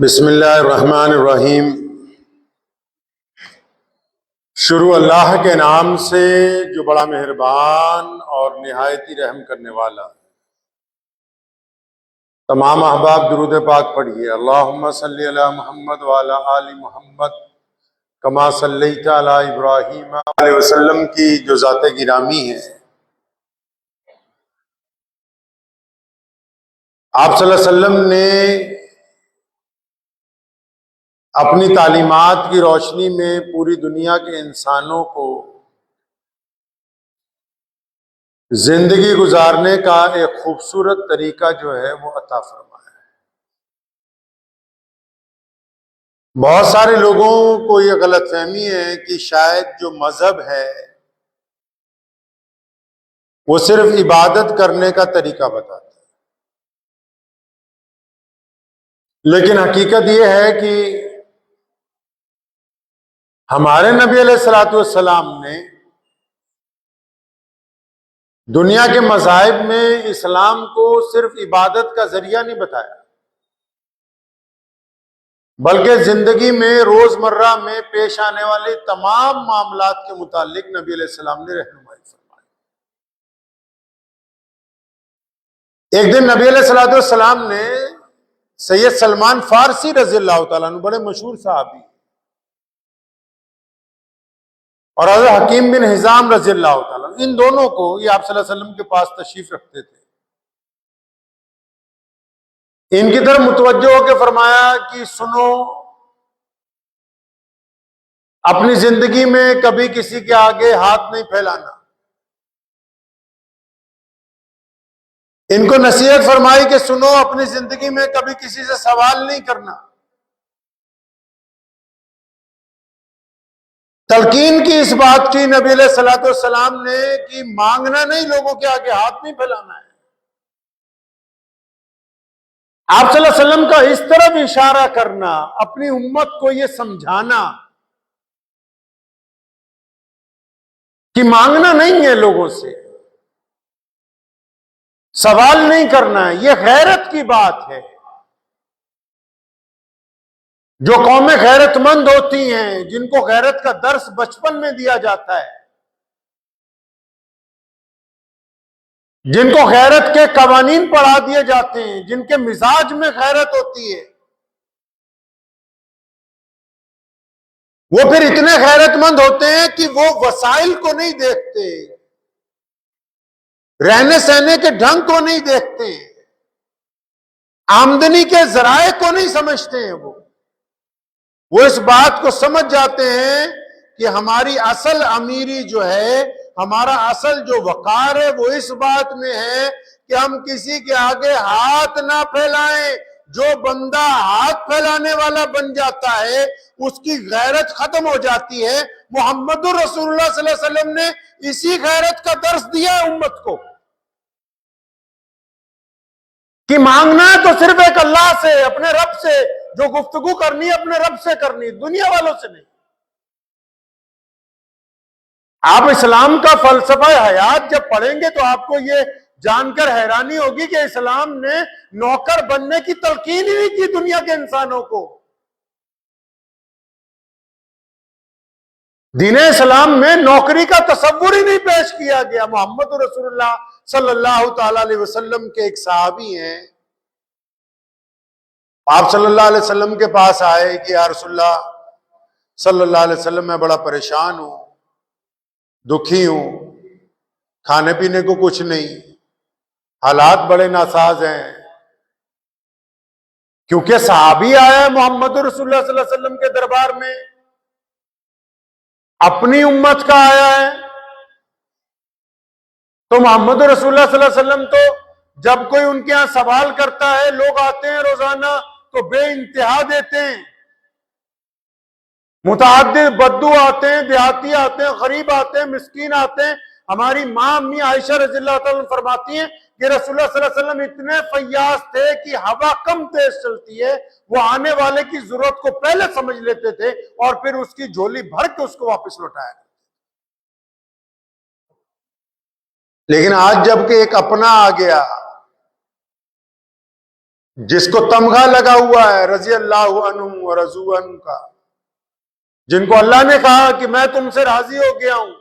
بسم اللہ الرحمن الرحیم۔ شروع اللہ کے نام سے جو بڑا مہربان اور نہایت ہی رحم کرنے والا ہے۔ تمام احباب درود پاک پڑھیے۔ اللہم صلی علی محمد وعلی آل محمد کما صلیت علی ابراہیم علیہ وسلم کی جو ذات گرامی ہے، آپ صلی اللہ علیہ وسلم نے اپنی تعلیمات کی روشنی میں پوری دنیا کے انسانوں کو زندگی گزارنے کا ایک خوبصورت طریقہ جو ہے وہ عطا فرمایا ہے۔ بہت سارے لوگوں کو یہ غلط فہمی ہے کہ شاید جو مذہب ہے وہ صرف عبادت کرنے کا طریقہ بتاتا ہے، لیکن حقیقت یہ ہے کہ ہمارے نبی علیہ الصلوۃ والسلام نے دنیا کے مذاہب میں اسلام کو صرف عبادت کا ذریعہ نہیں بتایا، بلکہ زندگی میں روزمرہ میں پیش آنے والے تمام معاملات کے متعلق نبی علیہ السلام نے رہنمائی فرمائی۔ ایک دن نبی علیہ الصلوۃ والسلام نے سید سلمان فارسی رضی اللہ تعالیٰ عنہ، بڑے مشہور صحابی، اور حضرت حکیم بن حزام رضی اللہ تعالیٰ عنہ، ان دونوں کو یہ آپ صلی اللہ علیہ وسلم کے پاس تشریف رکھتے تھے، ان کی طرف متوجہ ہو کے فرمایا کہ سنو، اپنی زندگی میں کبھی کسی کے آگے ہاتھ نہیں پھیلانا۔ ان کو نصیحت فرمائی کہ سنو، اپنی زندگی میں کبھی کسی سے سوال نہیں کرنا۔ تلقین کی اس بات کی نبی علیہ الصلوۃ والسلام نے کہ مانگنا نہیں، لوگوں کے آگے ہاتھ نہیں پھیلانا ہے۔ آپ صلی اللہ علیہ وسلم کا اس طرف اشارہ کرنا، اپنی امت کو یہ سمجھانا کہ مانگنا نہیں ہے، لوگوں سے سوال نہیں کرنا ہے، یہ غیرت کی بات ہے۔ جو قومیں غیرت مند ہوتی ہیں، جن کو غیرت کا درس بچپن میں دیا جاتا ہے، جن کو غیرت کے قوانین پڑھا دیے جاتے ہیں، جن کے مزاج میں غیرت ہوتی ہے، وہ پھر اتنے غیرت مند ہوتے ہیں کہ وہ وسائل کو نہیں دیکھتے، رہنے سہنے کے ڈھنگ کو نہیں دیکھتے، آمدنی کے ذرائع کو نہیں سمجھتے ہیں۔ وہ اس بات کو سمجھ جاتے ہیں کہ ہماری اصل امیری جو ہے، ہمارا اصل جو وقار ہے، وہ اس بات میں ہے کہ ہم کسی کے آگے ہاتھ نہ پھیلائیں۔ جو بندہ ہاتھ پھیلانے والا بن جاتا ہے، اس کی غیرت ختم ہو جاتی ہے۔ محمد رسول اللہ صلی اللہ علیہ وسلم نے اسی غیرت کا درس دیا ہے امت کو کہ مانگنا ہے تو صرف ایک اللہ سے، اپنے رب سے، جو گفتگو کرنی ہے اپنے رب سے کرنی، دنیا والوں سے نہیں۔ آپ اسلام کا فلسفہ حیات جب پڑھیں گے تو آپ کو یہ جان کر حیرانی ہوگی کہ اسلام نے نوکر بننے کی تلقین ہی نہیں کی دنیا کے انسانوں کو۔ دین اسلام میں نوکری کا تصور ہی نہیں پیش کیا گیا۔ محمد رسول اللہ صلی اللہ تعالی علیہ وسلم کے ایک صحابی ہیں، آپ صلی اللہ علیہ وسلم کے پاس آئے کہ یا رسول اللہ صلی اللہ علیہ وسلم، میں بڑا پریشان ہوں، دکھی ہوں، کھانے پینے کو کچھ نہیں، حالات بڑے ناساز ہیں۔ کیونکہ صحابی آیا ہے محمد رسول اللہ صلی اللہ علیہ وسلم کے دربار میں، اپنی امت کا آیا ہے، تو محمد رسول اللہ صلی اللہ علیہ وسلم تو جب کوئی ان کے ہاں سوال کرتا ہے، لوگ آتے ہیں روزانہ تو بے انتہا دیتے ہیں، متعدد بدو آتے ہیں، دیہاتی آتے ہیں، غریب آتے ہیں، مسکین آتے ہیں۔ ہماری ماں امی عائشہ رضی اللہ تعالیٰ فرماتی ہیں کہ رسول اللہ صلی اللہ علیہ وسلم اتنے فیاض تھے کہ ہوا کم تیز چلتی ہے، وہ آنے والے کی ضرورت کو پہلے سمجھ لیتے تھے اور پھر اس کی جھولی بھر کے اس کو واپس لوٹایا۔ لیکن آج جب کہ ایک اپنا آ گیا، جس کو تمغہ لگا ہوا ہے رضی اللہ عنہم ورضوا عنہ کا، جن کو اللہ نے کہا کہ میں تم سے راضی ہو گیا ہوں،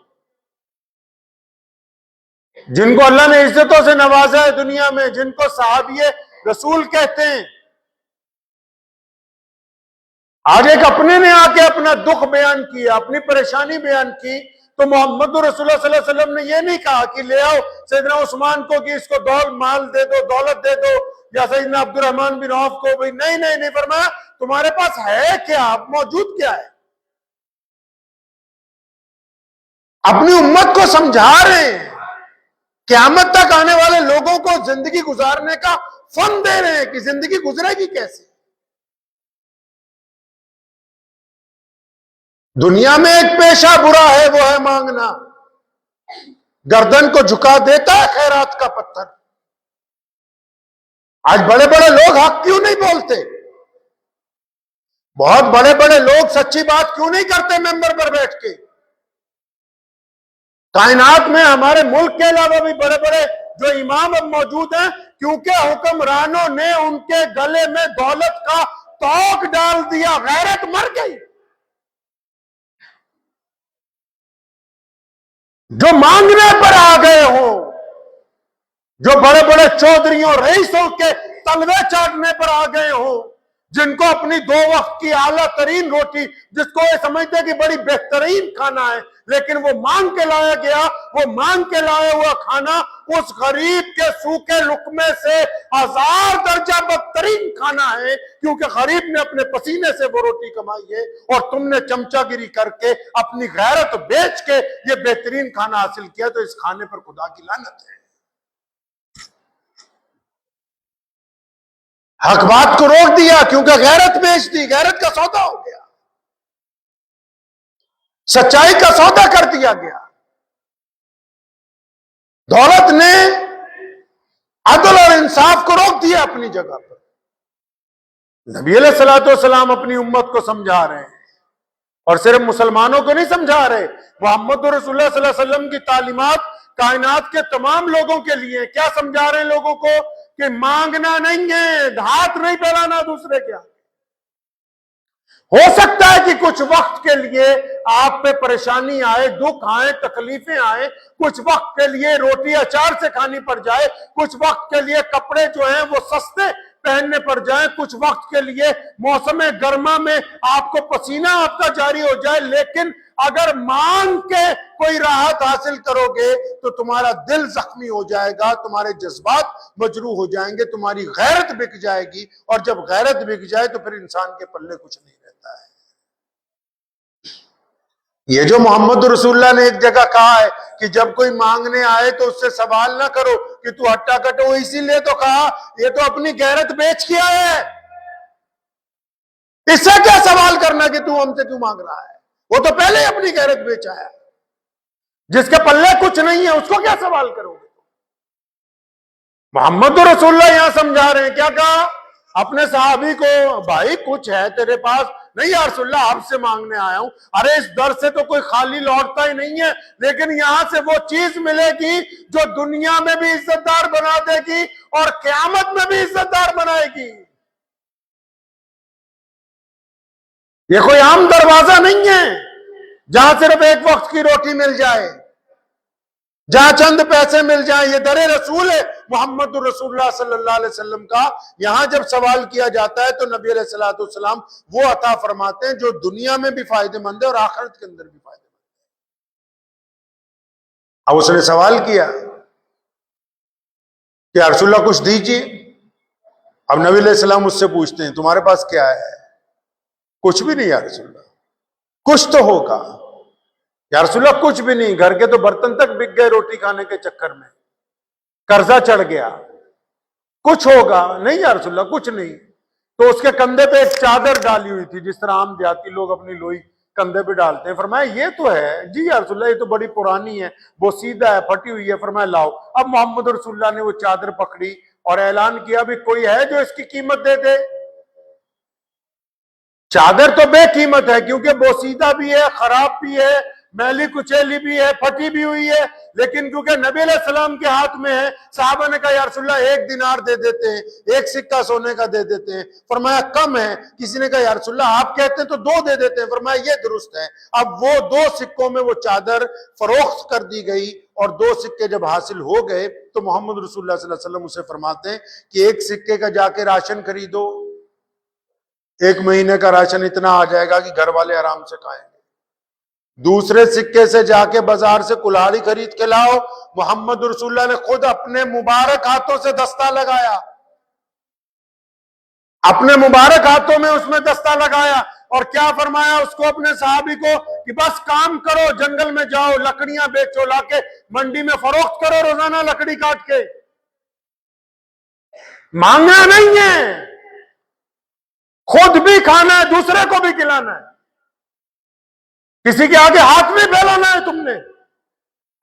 جن کو اللہ نے عزتوں سے نوازا ہے دنیا میں، جن کو صحابی رسول کہتے ہیں، آج ایک اپنے نے آ کے اپنا دکھ بیان کیا، اپنی پریشانی بیان کی، تو محمد رسول اللہ صلی اللہ علیہ وسلم نے یہ نہیں کہا کہ لے آؤ سیدنا عثمان کو کہ اس کو مال دے دو، دولت دے دو، یا سیدنا عبد الرحمن بن عوف کو بھی نہیں فرمایا تمہارے پاس ہے کیا، موجود کیا ہے؟ اپنی امت کو سمجھا رہے ہیں، قیامت تک آنے والے لوگوں کو زندگی گزارنے کا فن دے رہے ہیں کہ زندگی گزرے گی کیسے۔ دنیا میں ایک پیشہ برا ہے، وہ ہے مانگنا، گردن کو جھکا دیتا ہے خیرات کا پتھر۔ آج بڑے بڑے لوگ حق کیوں نہیں بولتے؟ بہت بڑے بڑے لوگ سچی بات کیوں نہیں کرتے ممبر پر بیٹھ کے؟ کائنات میں ہمارے ملک کے علاوہ بھی بڑے بڑے جو امام اب موجود ہیں، کیونکہ حکمرانوں نے ان کے گلے میں دولت کا توق ڈال دیا، غیرت مر گئی۔ جو مانگنے پر آ گئے ہوں، جو بڑے بڑے چودھریوں رئیسوں کے تلوے چاٹنے پر آ گئے ہوں، جن کو اپنی 2 وقت کی اعلیٰ ترین روٹی، جس کو یہ سمجھتے کہ بڑی بہترین کھانا ہے، لیکن وہ مانگ کے لایا گیا، وہ مانگ کے لایا ہوا کھانا اس غریب کے سوکھے لقمے سے 1000 درجہ بدترین کھانا ہے، کیونکہ غریب نے اپنے پسینے سے وہ روٹی کمائی ہے، اور تم نے چمچہ گیری کر کے اپنی غیرت بیچ کے یہ بہترین کھانا حاصل کیا، تو اس کھانے پر خدا کی لعنت ہے۔ حق بات کو روک دیا کیونکہ غیرت بیچ دی، غیرت کا سودا ہو گیا، سچائی کا سودا کر دیا گیا۔ دولت نے عدل اور انصاف کو روک دیا اپنی جگہ پر۔ نبی علیہ الصلوۃ والسلام اپنی امت کو سمجھا رہے ہیں، اور صرف مسلمانوں کو نہیں سمجھا رہے، محمد رسول اللہ صلی اللہ علیہ وسلم کی تعلیمات کائنات کے تمام لوگوں کے لیے۔ کیا سمجھا رہے ہیں لوگوں کو؟ کہ مانگنا نہیں ہے، ہاتھ نہیں پھیلانا دوسرے کے آگے۔ ہو سکتا ہے کہ کچھ وقت کے لیے آپ پہ پریشانی آئے، دکھ آئے، تکلیفیں آئے، کچھ وقت کے لیے روٹی اچار سے کھانی پڑ جائے، کچھ وقت کے لیے کپڑے جو ہیں وہ سستے پہننے پڑ جائیں، کچھ وقت کے لیے موسم گرما میں آپ کو پسینہ آپ کا جاری ہو جائے، لیکن اگر مانگ کے کوئی راحت حاصل کرو گے تو تمہارا دل زخمی ہو جائے گا، تمہارے جذبات مجروح ہو جائیں گے، تمہاری غیرت بک جائے گی، اور جب غیرت بک جائے تو پھر انسان کے پلے کچھ نہیں رہتا ہے۔ یہ جو محمد رسول اللہ نے ایک جگہ کہا ہے کہ جب کوئی مانگنے آئے تو اس سے سوال نہ کرو کہ تو ہٹا کٹو، اسی لیے تو کہا یہ تو اپنی غیرت بیچ کے آیا ہے، اس سے کیا سوال کرنا کہ تو ہم سے کیوں مانگ رہا ہے؟ وہ تو پہلے ہی اپنی غیرت بیچ آیا۔ جس کے پلے کچھ نہیں ہے اس کو کیا سوال کرو گے؟ محمد رسول اللہ یہاں سمجھا رہے ہیں، کیا کہا اپنے صحابی کو؟ بھائی کچھ ہے تیرے پاس؟ نہیں یا رسول اللہ آپ سے مانگنے آیا ہوں۔ ارے اس در سے تو کوئی خالی لوٹتا ہی نہیں ہے، لیکن یہاں سے وہ چیز ملے گی جو دنیا میں بھی عزت دار بنا دے گی اور قیامت میں بھی عزت دار بنائے گی۔ یہ کوئی عام دروازہ نہیں ہے جہاں صرف ایک وقت کی روٹی مل جائے، جہاں چند پیسے مل جائیں۔ یہ در رسول ہے محمد رسول اللہ صلی اللہ علیہ وسلم کا۔ یہاں جب سوال کیا جاتا ہے تو نبی علیہ الصلوۃ والسلام وہ عطا فرماتے ہیں جو دنیا میں بھی فائدہ مند ہے اور آخرت کے اندر بھی فائدہ مند ہے۔ اب اس نے سوال کیا کہ یا رسول اللہ کچھ دیجیے۔ اب نبی علیہ السلام اس سے پوچھتے ہیں تمہارے پاس کیا ہے؟ کچھ بھی نہیں یا رسول اللہ۔ کچھ تو ہوگا یا رسول اللہ۔ کچھ بھی نہیں، گھر کے تو برتن تک بک گئے روٹی کھانے کے چکر میں، قرضہ چڑھ گیا۔ کچھ ہوگا؟ نہیں یا رسول اللہ کچھ نہیں۔ تو اس کے کندھے پہ ایک چادر ڈالی ہوئی تھی، جس طرح عام دیہاتی لوگ اپنی لوئی کندھے پہ ڈالتے ہیں۔ فرمایا یہ تو ہے۔ جی یا رسول اللہ یہ تو بڑی پرانی ہے، وہ سیدھا ہے، پھٹی ہوئی ہے۔ فرمایا لاؤ۔ اب محمد رسول اللہ نے وہ چادر پکڑی اور اعلان کیا بھی کوئی ہے جو اس کی قیمت دے دے؟ چادر تو بے قیمت ہے کیونکہ بوسیدہ بھی ہے، خراب بھی ہے، میلی کچیلی بھی ہے، پھٹی بھی ہوئی ہے، لیکن کیونکہ نبی علیہ السلام کے ہاتھ میں ہے، صحابہ نے کہا یا رسول اللہ 1 دینار دے دیتے ہیں، 1 سکہ سونے کا دے دیتے ہیں۔ فرمایا کم ہے۔ کسی نے کہا یا رسول اللہ آپ کہتے ہیں تو 2 دے دیتے ہیں۔ فرمایا یہ درست ہے۔ اب وہ 2 سکوں میں وہ چادر فروخت کر دی گئی، اور 2 سکے جب حاصل ہو گئے تو محمد رسول اللہ صلی اللہ علیہ وسلم اسے فرماتے ہیں کہ 1 سکے کا جا کے راشن خریدو، 1 مہینے کا راشن اتنا آ جائے گا کہ گھر والے آرام سے کھائیں گے۔ دوسرے سکے سے جا کے بازار سے کلہاڑی خرید کے لاؤ۔ محمد رسول اللہ نے خود اپنے مبارک ہاتھوں سے دستہ لگایا، اپنے مبارک ہاتھوں میں اس میں دستہ لگایا، اور کیا فرمایا اس کو، اپنے صحابی کو، کہ بس کام کرو، جنگل میں جاؤ، لکڑیاں بیچو، لا کے منڈی میں فروخت کرو، روزانہ لکڑی کاٹ کے۔ مانگنا نہیں ہے، خود بھی کھانا ہے، دوسرے کو بھی کھلانا ہے، کسی کے آگے ہاتھ نہیں پھیلانا ہے تم نے۔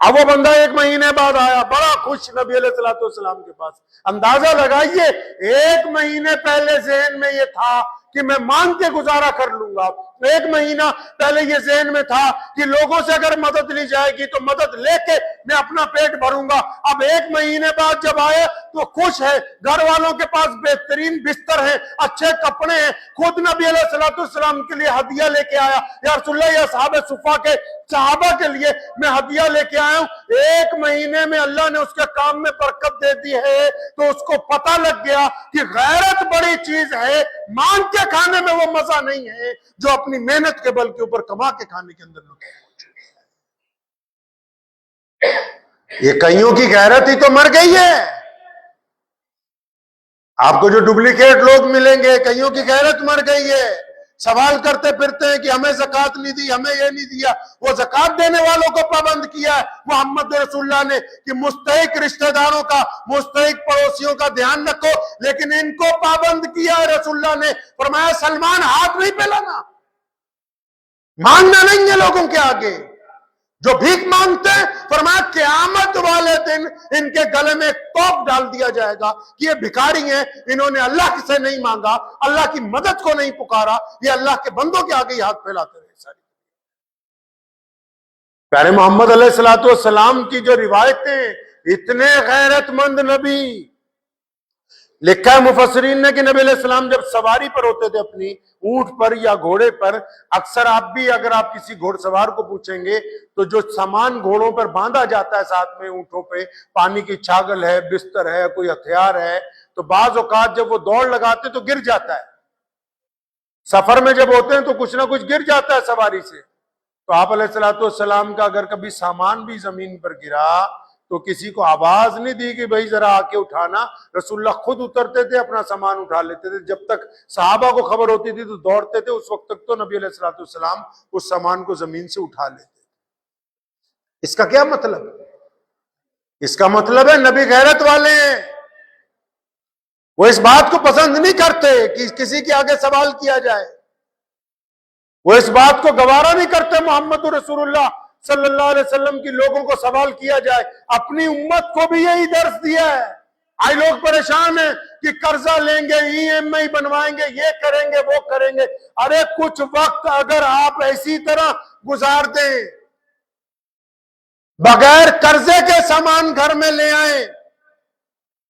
اب وہ بندہ 1 مہینے بعد آیا، بڑا خوش نبی علیہ السلام کے پاس۔ اندازہ لگائیے 1 مہینے پہلے ذہن میں یہ تھا کہ میں مانگ کے گزارا کر لوں گا، 1 مہینہ پہلے یہ ذہن میں تھا کہ لوگوں سے اگر مدد لی جائے گی تو مدد لے کے میں اپنا پیٹ بھروں گا۔ اب 1 مہینے بعد جب آئے تو خوش ہے، گھر والوں کے پاس بہترین بستر ہے، اچھے کپڑے ہیں، خود نبی علیہ السلام کے لیے ہدیہ لے کے آیا، یا رسول اللہ یا صحابہ کے لیے میں ہدیہ لے کے آیا ہوں۔ 1 مہینے میں اللہ نے اس کے کام میں برکت دے دی ہے، تو اس کو پتہ لگ گیا کہ غیرت بڑی چیز ہے، مانگ کے کھانے میں وہ مزہ نہیں ہے جو اپنی محنت کے بل کے اوپر کما کے کھانے کے اندر لوگ۔ یہ کئیوں کی غیرت ہی تو مر گئی ہے۔ آپ کو جو ڈپلیکیٹ لوگ ملیں گے، کئیوں کی غیرت مر گئی ہے، سوال کرتے پھرتے ہیں کہ ہمیں زکوٰۃ نہیں دی، ہمیں یہ نہیں دیا۔ وہ زکوٰۃ دینے والوں کو پابند کیا ہے محمد رسول اللہ نے کہ مستحق رشتہ داروں کا، مستحق پڑوسیوں کا دھیان رکھو، لیکن ان کو پابند کیا ہے رسول اللہ نے۔ فرمایا سلمان ہاتھ نہیں پھیلانا، مانگنا نہیں ہے لوگوں کے آگے۔ جو بھیک مانگتے ہیں، فرمایا قیامت والے دن ان کے گلے میں ایک توپ ڈال دیا جائے گا کہ یہ بھکاری ہیں، انہوں نے اللہ سے نہیں مانگا، اللہ کی مدد کو نہیں پکارا، یہ اللہ کے بندوں کے آگے ہی ہاتھ پھیلاتے رہے ساری۔ پیارے محمد علیہ السلام کی جو روایتیں، اتنے غیرت مند نبی۔ لکھا ہے مفسرین نے کہ نبی علیہ السلام جب سواری پر ہوتے تھے اپنی اونٹ پر یا گھوڑے پر، اکثر آپ بھی اگر آپ کسی گھوڑ سوار کو پوچھیں گے تو جو سامان گھوڑوں پر باندھا جاتا ہے ساتھ میں اونٹوں پہ، پانی کی چھاگل ہے، بستر ہے، کوئی ہتھیار ہے، تو بعض اوقات جب وہ دوڑ لگاتے تو گر جاتا ہے۔ سفر میں جب ہوتے ہیں تو کچھ نہ کچھ گر جاتا ہے سواری سے۔ تو آپ علیہ السلام کا اگر کبھی سامان بھی زمین پر گرا تو کسی کو آواز نہیں دی کہ بھائی ذرا آ کے اٹھانا، رسول اللہ خود اترتے تھے، اپنا سامان اٹھا لیتے تھے۔ جب تک صحابہ کو خبر ہوتی تھی تو دوڑتے تھے، اس وقت تک تو نبی علیہ السلام اس سامان کو زمین سے اٹھا لیتے تھے۔ اس کا کیا مطلب؟ اس کا مطلب ہے نبی غیرت والے ہیں، وہ اس بات کو پسند نہیں کرتے کہ کسی کے آگے سوال کیا جائے، وہ اس بات کو گوارا نہیں کرتے محمد رسول اللہ صلی اللہ علیہ وسلم کی لوگوں کو سوال کیا جائے۔ اپنی امت کو بھی یہی درس دیا ہے۔ آج لوگ پریشان ہیں کہ قرضہ لیں گے، EMI بنوائیں گے، یہ کریں گے، وہ کریں گے۔ ارے کچھ وقت اگر آپ ایسی طرح گزار دیں، بغیر قرضے کے سامان گھر میں لے آئیں،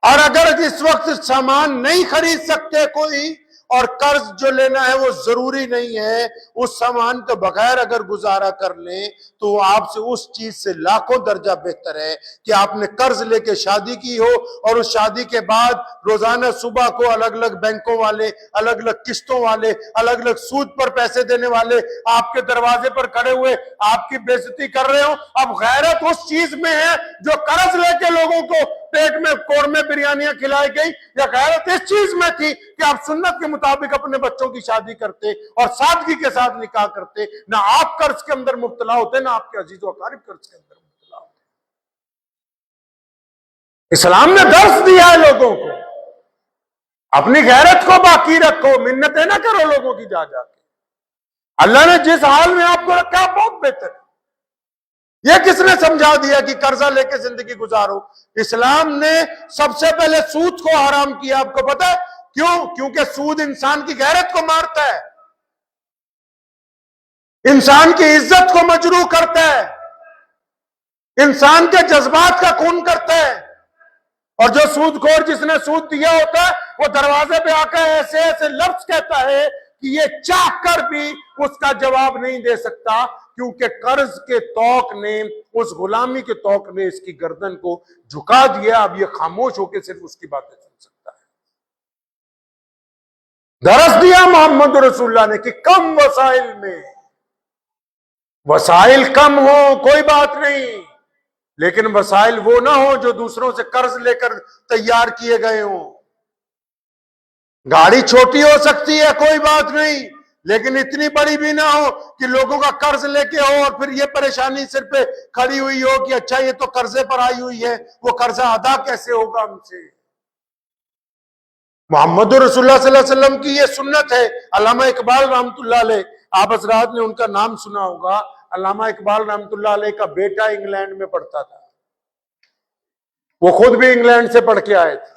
اور اگر اس وقت سامان نہیں خرید سکتے کوئی اور قرض جو لینا ہے وہ ضروری نہیں ہے، اس سامان کے بغیر اگر گزارا کر لیں تو آپ سے اس چیز سے لاکھوں درجہ بہتر ہے کہ آپ نے قرض لے کے شادی کی ہو، اور اس شادی کے بعد روزانہ صبح کو الگ الگ بینکوں والے، الگ الگ قسطوں والے، الگ الگ سود پر پیسے دینے والے آپ کے دروازے پر کھڑے ہوئے آپ کی بے عزتی کر رہے ہو۔ اب غیرت اس چیز میں ہے جو قرض لے کے لوگوں کو پیٹ میں قورمے بریانیاں کھلائی گئی، یا غیرت اس چیز میں تھی کہ آپ سنت کے مطابق اپنے بچوں کی شادی کرتے اور سادگی کے ساتھ نکاح کرتے، نہ آپ قرض کے اندر مبتلا ہوتے، نہ آپ کے عزیز و اقارب قرض کے اندر مبتلا ہوتے۔ اسلام نے درس دیا ہے لوگوں کو، اپنی غیرت کو باقی رکھو، منتیں نہ کرو لوگوں کی جا جا کے۔ اللہ نے جس حال میں آپ کو رکھا بہت بہتر ہے۔ یہ کس نے سمجھا دیا کہ قرضہ لے کے زندگی گزارو؟ اسلام نے سب سے پہلے سود کو حرام کیا، آپ کو پتا ہے کیوں؟ کیونکہ سود انسان کی غیرت کو مارتا ہے۔ انسان کی عزت کو مجروح کرتا ہے، انسان کے جذبات کا خون کرتا ہے. اور جو سود خور جس نے سود دیا ہوتا ہے وہ دروازے پہ آ کر ایسے ایسے لفظ کہتا ہے کہ یہ چاہ کر بھی اس کا جواب نہیں دے سکتا، کیونکہ قرض کے توق نے، اس غلامی کے توق نے اس کی گردن کو جھکا دیا. اب یہ خاموش ہو کے صرف اس کی باتیں سن سکتا ہے. درس دیا محمد رسول اللہ نے کہ کم وسائل میں، وسائل کم ہو کوئی بات نہیں، لیکن وسائل وہ نہ ہو جو دوسروں سے قرض لے کر تیار کیے گئے ہوں. گاڑی چھوٹی ہو سکتی ہے کوئی بات نہیں، لیکن اتنی بڑی بھی نہ ہو کہ لوگوں کا قرض لے کے ہو اور پھر یہ پریشانی سر پہ کھڑی ہوئی ہو کہ اچھا یہ تو قرضے پر آئی ہوئی ہے، وہ قرضہ ادا کیسے ہوگا ہم سے. محمد رسول اللہ صلی اللہ علیہ وسلم کی یہ سنت ہے. علامہ اقبال رحمۃ اللہ علیہ، آپ حضرات نے ان کا نام سنا ہوگا. علامہ اقبال رحمۃ اللہ علیہ کا بیٹا انگلینڈ میں پڑھتا تھا، وہ خود بھی انگلینڈ سے پڑھ کے آئے تھے.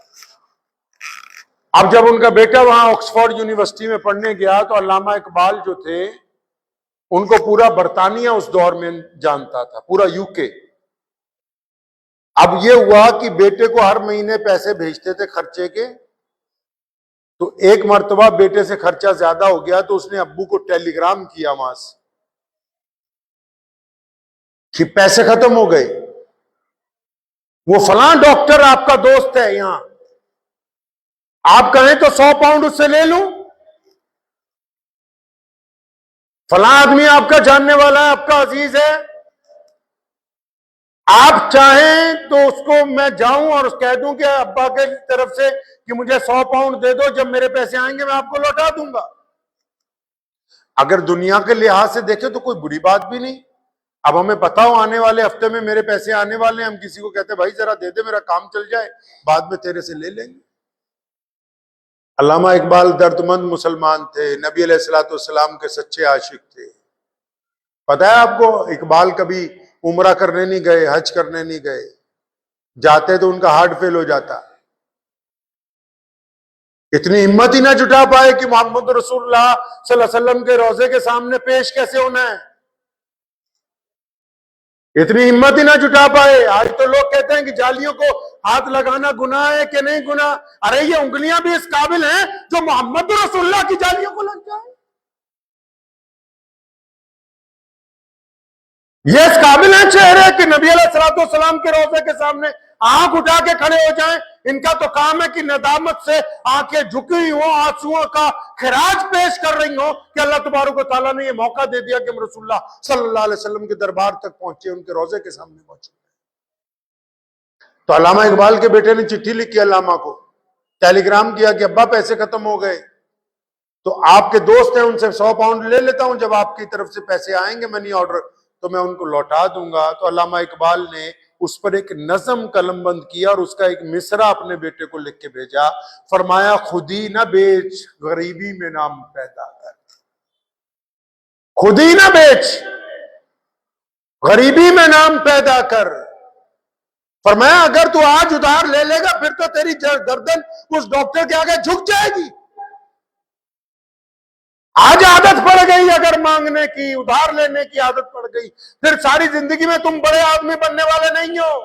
اب جب ان کا بیٹا وہاں آکسفورڈ یونیورسٹی میں پڑھنے گیا تو علامہ اقبال جو تھے ان کو پورا برطانیہ اس دور میں جانتا تھا، پورا یو کے. اب یہ ہوا کہ بیٹے کو ہر مہینے پیسے بھیجتے تھے خرچے کے، تو ایک مرتبہ بیٹے سے خرچہ زیادہ ہو گیا تو اس نے ابو کو ٹیلی گرام کیا وہاں سے کہ پیسے ختم ہو گئے، وہ فلاں ڈاکٹر آپ کا دوست ہے یہاں، آپ کہیں تو 100 پاؤنڈ اس سے لے لوں، فلاں آدمی آپ کا جاننے والا ہے، آپ کا عزیز ہے، آپ چاہیں تو اس کو میں جاؤں اور کہہ دوں کہ ابا کے طرف سے کہ مجھے 100 پاؤنڈ دے دو، جب میرے پیسے آئیں گے میں آپ کو لوٹا دوں گا. اگر دنیا کے لحاظ سے دیکھیں تو کوئی بری بات بھی نہیں. اب ہمیں پتا ہو آنے والے ہفتے میں میرے پیسے آنے والے ہیں، ہم کسی کو کہتے ہیں بھائی ذرا دے دے میرا کام چل جائے، بعد میں تیرے سے لے لیں گے. علامہ اقبال درد مند مسلمان تھے، نبی علیہ الصلوۃ والسلام کے سچے عاشق تھے. پتا ہے آپ کو اقبال کبھی عمرہ کرنے نہیں گئے، حج کرنے نہیں گئے، جاتے تو ان کا ہارٹ فیل ہو جاتا. اتنی ہمت ہی نہ جٹا پائے کہ محمد رسول اللہ صلی اللہ علیہ وسلم کے روضے کے سامنے پیش کیسے ہونا ہے، اتنی ہمت ہی نہ جٹا پائے. آج تو لوگ کہتے ہیں کہ جالیوں کو ہاتھ لگانا گناہ ہے کہ نہیں گناہ. ارے یہ انگلیاں بھی اس قابل ہیں جو محمد رسول اللہ کی جالیوں کو لگ جائیں، یہ اس قابل ہیں چہرے کہ نبی علیہ الصلوۃ والسلام کے روضے کے سامنے آنکھ اٹھا کے کھڑے ہو جائیں. ان کا تو کام ہے کہ ندامت سے آنکھیں جھکی ہوں، آنسوؤں کا خراج پیش کر رہی ہوں کہ اللہ تبارک و تعالیٰ نے یہ موقع دے دیا کہ ہم رسول اللہ صلی اللہ علیہ وسلم کے دربار تک پہنچے، ان کے روضے کے سامنے پہنچے. تو علامہ اقبال کے بیٹے نے چٹھی لکھی علامہ کو، ٹیلی گرام کیا کہ ابا پیسے ختم ہو گئے، تو آپ کے دوست ہیں ان سے 100 پاؤنڈ لے لیتا ہوں، جب آپ کی طرف سے پیسے آئیں گے منی آرڈر تو میں ان کو لوٹا دوں گا. تو علامہ اقبال نے اس پر ایک نظم قلم بند کیا اور اس کا ایک مصرع اپنے بیٹے کو لکھ کے بھیجا. فرمایا خودی نہ بیچ غریبی میں نام پیدا کر، خودی نہ بیچ غریبی میں نام پیدا کر. فرمایا اگر تو آج ادھار لے لے گا پھر تو تیری گردن اس ڈاکٹر کے آگے جھک جائے گی. آج عادت پڑ گئی اگر مانگنے کی، ادھار لینے کی عادت پڑ گئی، پھر ساری زندگی میں تم بڑے آدمی بننے والے نہیں ہو.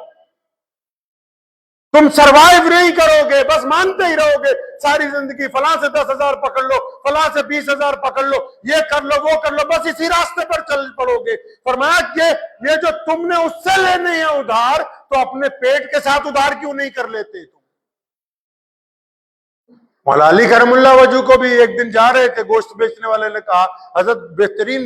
تم سروائیو نہیں کرو گے، بس مانتے ہی رہو گے ساری زندگی. فلاں سے 10,000 پکڑ لو، فلاں سے 20,000 پکڑ لو، یہ کر لو وہ کر لو، بس اسی راستے پر چل پڑو گے. فرمایا کہ یہ جو تم نے اس سے لینے ہیں ادھار، تو اپنے پیٹ کے ساتھ ادھار کیوں نہیں کر لیتے تم. مولا علی کرم اللہ وجہ کو بھی ایک دن جا رہے تھے، گوشت بیچنے والے نے کہا حضرت بہترین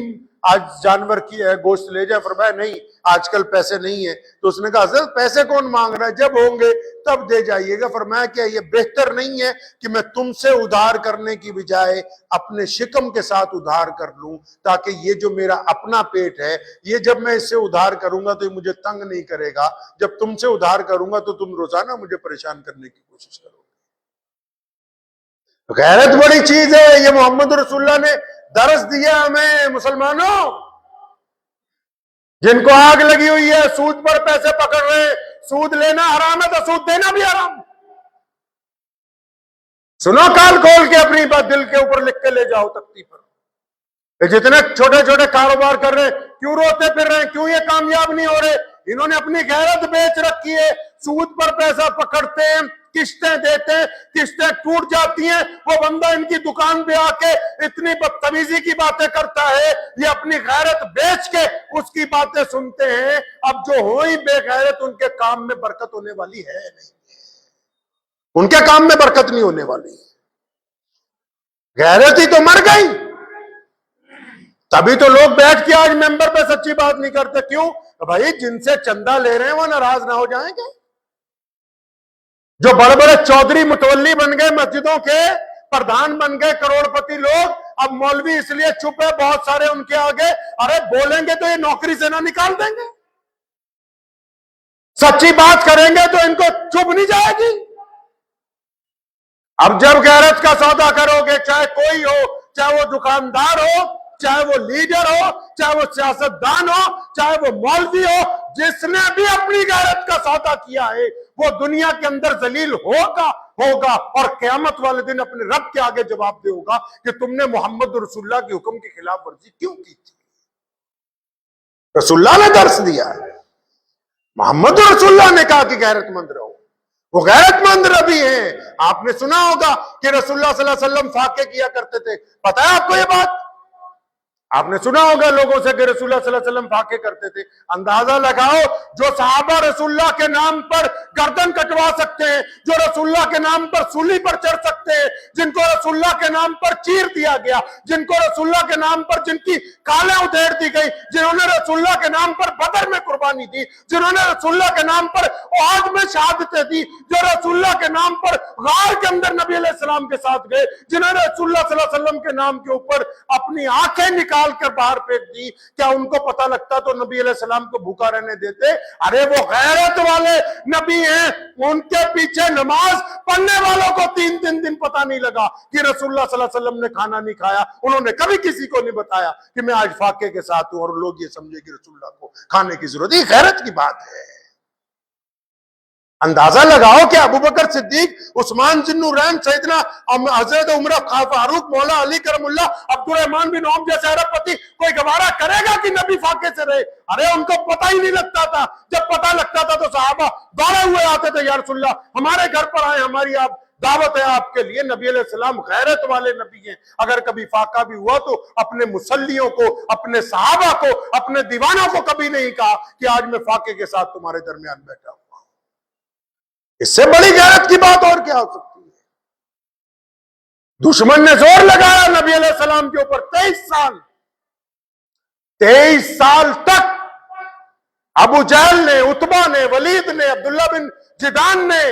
آج جانور کی ہے گوشت لے جائے. فرمایا نہیں آج کل پیسے نہیں ہیں. تو اس نے کہا حضرت پیسے کون مانگ رہا ہے، جب ہوں گے تب دے جائیے گا. فرمایا کیا یہ بہتر نہیں ہے کہ میں تم سے ادھار کرنے کی بجائے اپنے شکم کے ساتھ ادھار کر لوں، تاکہ یہ جو میرا اپنا پیٹ ہے یہ جب میں اس سے ادھار کروں گا تو یہ مجھے تنگ نہیں کرے گا، جب تم سے ادھار کروں گا تو تم روزانہ مجھے پریشان کرنے کی کوشش کرو. غیرت بڑی چیز ہے. یہ محمد رسول اللہ نے درس دیا ہمیں مسلمانوں. جن کو آگ لگی ہوئی ہے سود پر پیسے پکڑ رہے ہیں، سود لینا حرام ہے تو سود دینا بھی حرام. سنو کال کھول کے اپنی بات دل کے اوپر لکھ کے لے جاؤ تختی پر. یہ جتنے چھوٹے چھوٹے کاروبار کر رہے ہیں کیوں روتے پھر رہے ہیں, کیوں یہ کامیاب نہیں ہو رہے؟ انہوں نے اپنی غیرت بیچ رکھی ہے. سود پر پیسہ پکڑتے ہیں, قسطیں دیتے ہیں, قسطیں ٹوٹ جاتی ہیں, وہ بندہ ان کی دکان پہ آ کے اتنی بدتمیزی کی باتیں کرتا ہے, یہ اپنی غیرت بیچ کے اس کی باتیں سنتے ہیں. اب جو ہوئی بے غیرت, ان کے کام میں برکت ہونے والی ہے نہیں, ان کے کام میں برکت نہیں ہونے والی. غیرت ہی تو مر گئی. تبھی تو لوگ بیٹھ کے آج ممبر پہ سچی بات نہیں کرتے. کیوں بھائی؟ جن سے چندہ لے رہے ہیں وہ ناراض نہ ہو جائیں گے. جو بڑے بڑے چودھری متولی بن گئے, مسجدوں کے پردھان بن گئے, کروڑ پتی لوگ, اب مولوی اس لیے چپ ہے بہت سارے ان کے آگے, ارے بولیں گے تو یہ نوکری سے نہ نکال دیں گے, سچی بات کریں گے تو ان کو چپ نہیں جائے گی. اب جب غیرت کا سودا کرو گے, چاہے کوئی ہو, چاہے وہ دکاندار ہو, چاہے وہ لیڈر ہو, چاہے وہ سیاستدان ہو, چاہے وہ مولوی ہو, جس نے بھی اپنی غیرت کا سودا کیا ہے وہ دنیا کے اندر ذلیل ہوگا اور قیامت والے دن اپنے رب کے آگے جواب دے ہوگا کہ تم نے محمد رسول اللہ کے حکم کی خلاف ورزی کیوں کی تھی. رسول اللہ نے درس دیا ہے, محمد رسول اللہ نے کہا کہ غیرت مند رہو. وہ غیرت مند نبی ہیں. آپ نے سنا ہوگا کہ رسول اللہ صلی اللہ علیہ وسلم فاقے کیا کرتے تھے. پتہ ہے آپ کو یہ بات؟ آپ نے سنا ہوگا لوگوں سے کہ رسول اللہ صلی اللہ علیہ وسلم فاقے کرتے تھے. اندازہ لگاؤ, جو صحابہ رسول اللہ کے نام پر گردن کٹوا سکتے ہیں, جو رسول اللہ کے نام پر سولی پر چڑھ سکتے ہیں, جن کو رسول اللہ کے نام پر چیر دیا گیا, جن کو رسول اللہ کے نام پر جن کی کالیں ادھیڑ دی گئی, جنہوں نے رسول اللہ کے نام پر بدر میں قربانی دی, جنہوں نے رسول اللہ کے نام پر احد میں شہادتیں دی, جو رسول اللہ کے نام پر غار کے اندر نبی علیہ السلام کے ساتھ گئے, جنہوں نے رسول اللہ صلی اللہ علیہ وسلم کے نام کے اوپر اپنی آنکھیں نکال کر باہر پھینک دی. کیا ان کو پتا لگتا تو نبی علیہ السلام کو بھوکا رہنے دیتے؟ ارے وہ غیرت والے نبی ہیں, ان کے پیچھے نماز پڑھنے والوں کو 3 دن پتا نہیں لگا کہ رسول اللہ صلی اللہ علیہ وسلم نے کھانا نہیں کھایا. انہوں نے کبھی کسی کو نہیں بتایا کہ میں آج فاقے کے ساتھ ہوں, اور لوگ یہ سمجھے کہ رسول اللہ کو کھانے کی ضرورت. یہ غیرت کی بات ہے. اندازہ لگاؤ کہ ابو بکر صدیق, عثمان ذی النورین, سیدنا حضرت عمر فاروق, مولا علی کرم اللہ, عبد الرحمن بن عوف جیسے ارب پتی کوئی گوارا کرے گا کہ نبی فاقے سے رہے؟ ارے ان کو پتہ ہی نہیں لگتا تھا. جب پتہ لگتا تھا تو صحابہ دوڑے ہوئے آتے تھے, یا رسول اللہ ہمارے گھر پر آئے, ہماری آپ دعوت ہے آپ کے لیے. نبی علیہ السلام غیرت والے نبی ہیں. اگر کبھی فاقہ بھی ہوا تو اپنے مسلیوں کو, اپنے صحابہ کو, اپنے دیوانوں کو کبھی نہیں کہا کہ آج میں فاقے کے ساتھ تمہارے درمیان بیٹھا ہوں. اس سے بڑی غیرت کی بات اور کیا ہو سکتی ہے؟ دشمن نے زور لگایا نبی علیہ السلام کے اوپر. 23 سال تک ابو جہل نے, عتبہ نے, ولید نے, عبداللہ بن جدان نے,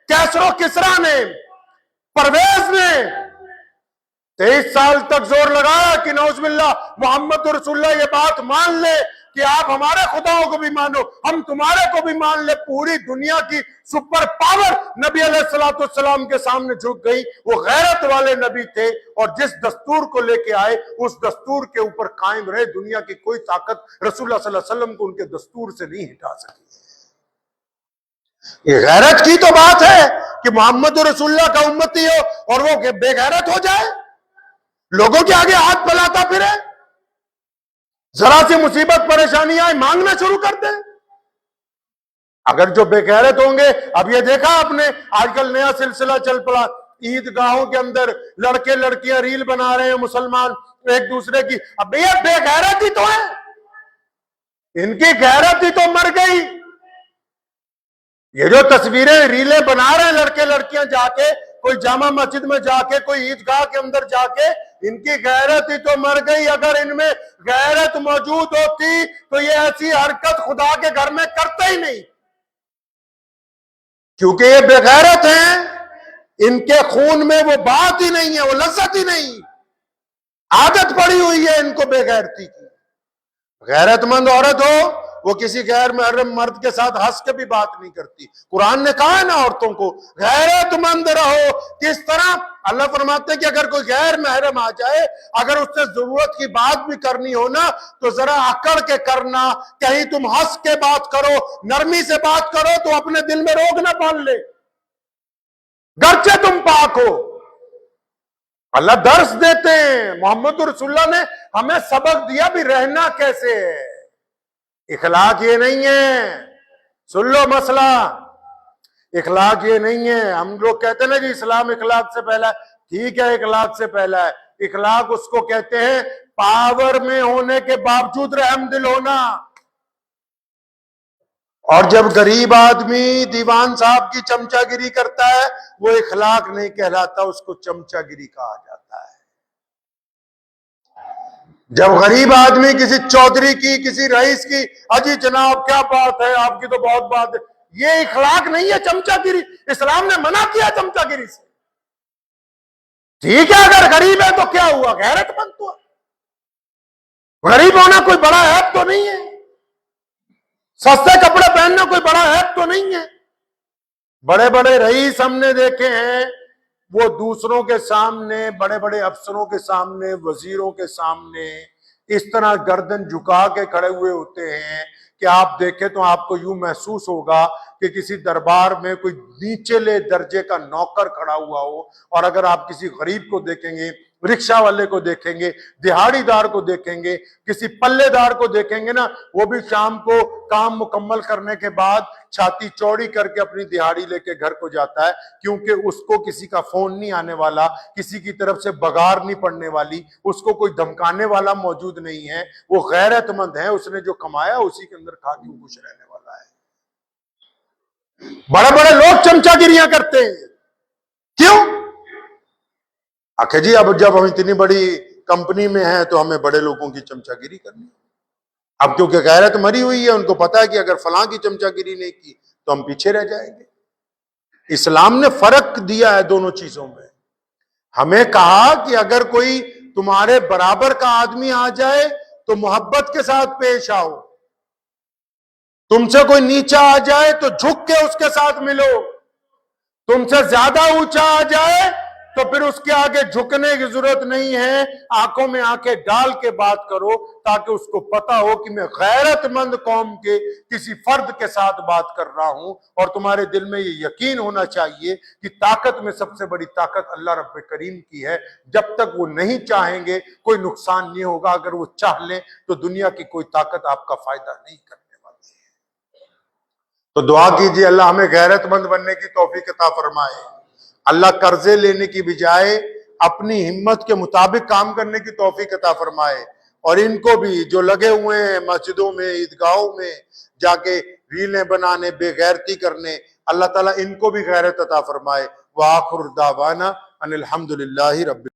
کیسر و کسرا نے, پرویز نے 23 سال تک زور لگایا کہ نعوذ باللہ محمد رسول اللہ یہ بات مان لے کہ آپ ہمارے خداؤں کو بھی مانو, ہم تمہارے کو بھی مان لے. پوری دنیا کی سپر پاور نبی علیہ السلام کے سامنے جھک گئی. وہ غیرت والے نبی تھے, اور جس دستور کو لے کے آئے اس دستور کے اوپر قائم رہے. دنیا کی کوئی طاقت رسول اللہ صلی اللہ علیہ وسلم کو ان کے دستور سے نہیں ہٹا سکی. یہ غیرت کی تو بات ہے کہ محمد رسول اللہ کا امتی ہو اور وہ بے غیرت ہو جائے, لوگوں کے آگے ہاتھ پھیلاتا پھرے, ذرا سی مصیبت پریشانی آئے مانگنا شروع کر دیں. اگر جو بے غیرت ہوں گے, اب یہ دیکھا آپ نے آج کل نیا سلسلہ چل پڑا, عید گاہوں کے اندر لڑکے لڑکیاں ریل بنا رہے ہیں مسلمان ایک دوسرے کی. اب یہ بے غیرت ہی تو ہے, ان کی غیرت ہی تو مر گئی. یہ جو تصویریں ریلیں بنا رہے ہیں لڑکے لڑکیاں, جا کے کوئی جامع مسجد میں جا کے, کوئی عیدگاہ کے اندر جا کے, ان کی غیرت ہی تو مر گئی. اگر ان میں غیرت موجود ہوتی تو یہ ایسی حرکت خدا کے گھر میں کرتے ہی نہیں, کیونکہ یہ بے غیرت ہیں. ان کے خون میں وہ بات ہی نہیں ہے, وہ لذت ہی نہیں, عادت پڑی ہوئی ہے ان کو بے غیرتی کی. غیرت مند عورت ہو وہ کسی غیر محرم مرد کے ساتھ ہنس کے بھی بات نہیں کرتی. قرآن نے کہا ہے نا عورتوں کو غیرت مند رہو. کس طرح؟ اللہ فرماتے ہیں کہ اگر کوئی غیر محرم آ جائے, اگر اس سے ضرورت کی بات بھی کرنی ہو نا تو ذرا اکڑ کے کرنا. کہیں تم ہنس کے بات کرو, نرمی سے بات کرو تو اپنے دل میں روگ نہ پال لے, گرچہ تم پاک ہو. اللہ درس دیتے ہیں، محمد رسول اللہ نے ہمیں سبق دیا بھی رہنا کیسے ہے۔ اخلاق یہ نہیں ہے، سن لو مسئلہ، اخلاق یہ نہیں ہے۔ ہم لوگ کہتے ہیں نا جی اسلام اخلاق سے پہلا ہے، ٹھیک ہے اخلاق سے پہلا ہے۔ اخلاق اس کو کہتے ہیں پاور میں ہونے کے باوجود رحم دل ہونا۔ اور جب غریب آدمی دیوان صاحب کی چمچا گیری کرتا ہے وہ اخلاق نہیں کہلاتا، اس کو چمچا گیری کہا جاتا ہے۔ جب غریب آدمی کسی چودھری کی، کسی رئیس کی، اجی جناب کیا بات ہے آپ کی تو بہت بات ہے، یہ اخلاق نہیں ہے، چمچا گیری۔ اسلام نے منع کیا چمچا گیری سے۔ ٹھیک ہے اگر غریب ہے تو کیا ہوا، غیرت مند تو ہے، غریب ہونا کوئی بڑا عیب تو نہیں ہے، سستے کپڑے پہننا کوئی بڑا عیب تو نہیں ہے۔ بڑے بڑے رئیس ہم نے دیکھے ہیں، وہ دوسروں کے سامنے، بڑے بڑے افسروں کے سامنے، وزیروں کے سامنے اس طرح گردن جھکا کے کھڑے ہوئے ہوتے ہیں کہ آپ دیکھیں تو آپ کو یوں محسوس ہوگا کہ کسی دربار میں کوئی نیچلے درجے کا نوکر کھڑا ہوا ہو۔ اور اگر آپ کسی غریب کو دیکھیں گے، رکشہ والے کو دیکھیں گے، دہاڑی دار کو دیکھیں گے، کسی پلے دار کو دیکھیں گے نا، وہ بھی شام کو کام مکمل کرنے کے بعد چھاتی چوڑی کر کے اپنی دہاڑی لے کے گھر کو جاتا ہے، کیونکہ اس کو کسی کا فون نہیں آنے والا، کسی کی طرف سے بگار نہیں پڑنے والی، اس کو کوئی دھمکانے والا موجود نہیں ہے، وہ غیرت مند ہے، اس نے جو کمایا اسی کے اندر کھا کے خوش رہنے والا ہے۔ بڑے بڑے لوگ چمچا گیریاں کرتے ہیں، کیوں؟ جی اب جب ہم اتنی بڑی کمپنی میں ہیں تو ہمیں بڑے لوگوں کی چمچا گیری کرنی ہے۔ اب کیونکہ غیرت مری ہوئی ہے، ان کو پتا ہے کہ اگر فلاں کی چمچا گیری نہیں کی تو ہم پیچھے رہ جائیں گے۔ اسلام نے فرق دیا ہے دونوں چیزوں میں۔ ہمیں کہا کہ اگر کوئی تمہارے برابر کا آدمی آ جائے تو محبت کے ساتھ پیش آؤ، تم سے کوئی نیچا آ جائے تو جھک کے اس کے ساتھ ملو، تم سے زیادہ اونچا آ جائے تو پھر اس کے آگے جھکنے کی ضرورت نہیں ہے، آنکھوں میں آنکھیں ڈال کے بات کرو تاکہ اس کو پتا ہو کہ میں غیرت مند قوم کے کسی فرد کے ساتھ بات کر رہا ہوں۔ اور تمہارے دل میں یہ یقین ہونا چاہیے کہ طاقت میں سب سے بڑی طاقت اللہ رب کریم کی ہے، جب تک وہ نہیں چاہیں گے کوئی نقصان نہیں ہوگا، اگر وہ چاہ لیں تو دنیا کی کوئی طاقت آپ کا فائدہ نہیں کرنے والی ہے۔ تو دعا کیجئے اللہ ہمیں غیرت مند بننے کی توفیق عطا فرمائے، اللہ قرضے لینے کی بجائے اپنی ہمت کے مطابق کام کرنے کی توفیق عطا فرمائے، اور ان کو بھی جو لگے ہوئے ہیں مسجدوں میں، عیدگاہوں میں جا کے ریلیں بنانے، بے غیرتی کرنے، اللہ تعالیٰ ان کو بھی غیرت عطا فرمائے۔ وآخر دعوانا ان الحمدللہ رب